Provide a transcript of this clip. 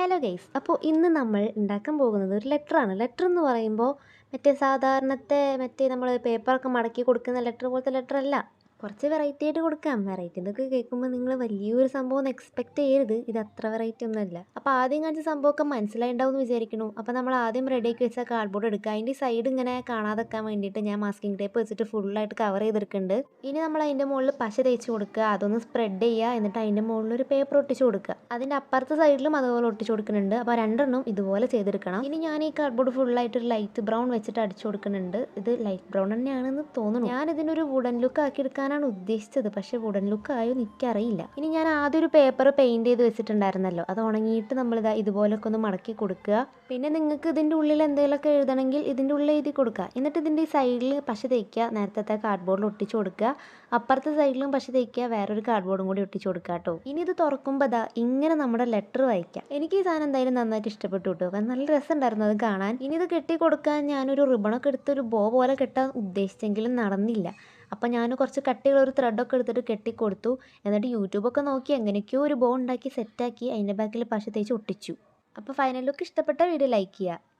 Hello guys, അപ്പോൾ ഇന്ന് നമ്മൾ ഉണ്ടാക്കാൻ പോകുന്നത് ഒരു ലെറ്ററാണ്. ലെറ്റർ എന്ന് പറയുമ്പോൾ മറ്റേ നമ്മൾ പേപ്പറൊക്കെ മടക്കി കൊടുക്കുന്ന ലെറ്റർ പോലത്തെ ലെറ്റർ അല്ല. കുറച്ച് വെറൈറ്റി ആയിട്ട് കൊടുക്കാം. വെറൈറ്റി എന്നൊക്കെ കേൾക്കുമ്പോൾ നിങ്ങൾ വലിയൊരു സംഭവം ഒന്നും എക്സ്പെക്ട് ചെയ്യരുത്. ഇത് അത്ര വെറൈറ്റി ഒന്നുമല്ല. അപ്പോൾ ആദ്യം കാണിച്ച സംഭവമൊക്കെ മനസ്സിലായിണ്ടാവും എന്ന് വിചാരിക്കുന്നു. അപ്പോൾ നമ്മൾ ആദ്യം റെഡിയാക്കി വെച്ച കാർഡ്ബോർഡ് എടുക്കുക. അതിൻ്റെ സൈഡ് ഇങ്ങനെ കാണാതെക്കാൻ വേണ്ടിയിട്ട് ഞാൻ മാസ്കിംഗ് ടേപ്പ് വെച്ചിട്ട് ഫുള്ളായിട്ട് കവർ ചെയ്തെടുക്കുന്നുണ്ട്. ഇനി നമ്മൾ അതിൻ്റെ മുകളിൽ പശ തേച്ച് കൊടുക്കുക, അതൊന്ന് സ്പ്രെഡ് ചെയ്യുക, എന്നിട്ട് അതിൻ്റെ മുകളിൽ ഒരു പേപ്പർ ഒട്ടിച്ച് കൊടുക്കുക. അതിൻ്റെ അപ്പുറത്തെ സൈഡിലും അതുപോലെ ഒട്ടിച്ച് കൊടുക്കുന്നുണ്ട്. അപ്പോൾ രണ്ടെണ്ണം ഇതുപോലെ ചെയ്തെടുക്കണം. ഇനി ഞാൻ ഈ കാർഡ്ബോർഡ് ഫുള്ളായിട്ട് ഒരു ലൈറ്റ് ബ്രൗൺ വെച്ചിട്ട് അടിച്ചു കൊടുക്കുന്നുണ്ട്. ഇത് ലൈറ്റ് ബ്രൗൺ തന്നെയാണെന്ന് തോന്നുന്നു. ഞാൻ ഇതിനൊരു വുഡൻ ലുക്ക് ആക്കി എടുക്കാനാണ് ഉദ്ദേശിച്ചത്, പക്ഷേ വുഡൻ ലുക്ക് ആയോ എനിക്കറിയില്ല. ഇനി ഞാൻ ആദ്യം ഒരു പേപ്പർ പെയിൻറ് ചെയ്ത് വെച്ചിട്ടുണ്ടായിരുന്നല്ലോ, അത് ഉണങ്ങിയിട്ട് നമ്മളിതാ ഇതുപോലൊക്കെ ഒന്ന് മടക്കി കൊടുക്കുക. പിന്നെ നിങ്ങൾക്ക് ഇതിൻ്റെ ഉള്ളിൽ എന്തെങ്കിലുമൊക്കെ എഴുതണമെങ്കിൽ ഇതിൻ്റെ ഉള്ളിൽ എഴുതി കൊടുക്കുക. എന്നിട്ട് ഇതിൻ്റെ ഈ സൈഡിൽ പശ തേക്കുക, നേരത്തെ കാർഡ്ബോർഡിൽ ഒട്ടിച്ച് കൊടുക്കുക. അപ്പുറത്തെ സൈഡിലും പശ തേക്കുക, വേറൊരു കാർഡ്ബോർഡും കൂടി ഒട്ടിച്ച് കൊടുക്കുക കേട്ടോ. ഇനി ഇത് തുറക്കുമ്പോൾ അതാ ഇങ്ങനെ നമ്മുടെ ലെറ്റർ വായിക്കാം. എനിക്ക് ഈ സാധനം എന്തായാലും നന്നായിട്ട് ഇഷ്ടപ്പെട്ടു കേട്ടോ, കാരണം നല്ല രസമുണ്ടായിരുന്നു അത് കാണാൻ. ഇനി ഇത് കെട്ടി കൊടുക്കാൻ ഞാനൊരു റിബണൊക്കെ എടുത്ത് ഒരു ബോ പോലെ കെട്ടാൻ ഉദ്ദേശിച്ചെങ്കിലും നടന്നില്ല. അപ്പം ഞാൻ കുറച്ച് കട്ടിയുള്ള ഒരു ത്രെഡൊക്കെ എടുത്തിട്ട് കെട്ടിക്കൊടുത്തു. എന്നിട്ട് യൂട്യൂബൊക്കെ നോക്കി എങ്ങനെയൊക്കെയോ ഒരു ബോ ഉണ്ടാക്കി സെറ്റാക്കി അതിൻ്റെ ബാക്കിൽ പശ തേച്ച് ഒട്ടിച്ചു. അപ്പോൾ ഫൈനൽ ലുക്ക് ഇഷ്ടപ്പെട്ട വീഡിയോ ലൈക്ക് ചെയ്യുക.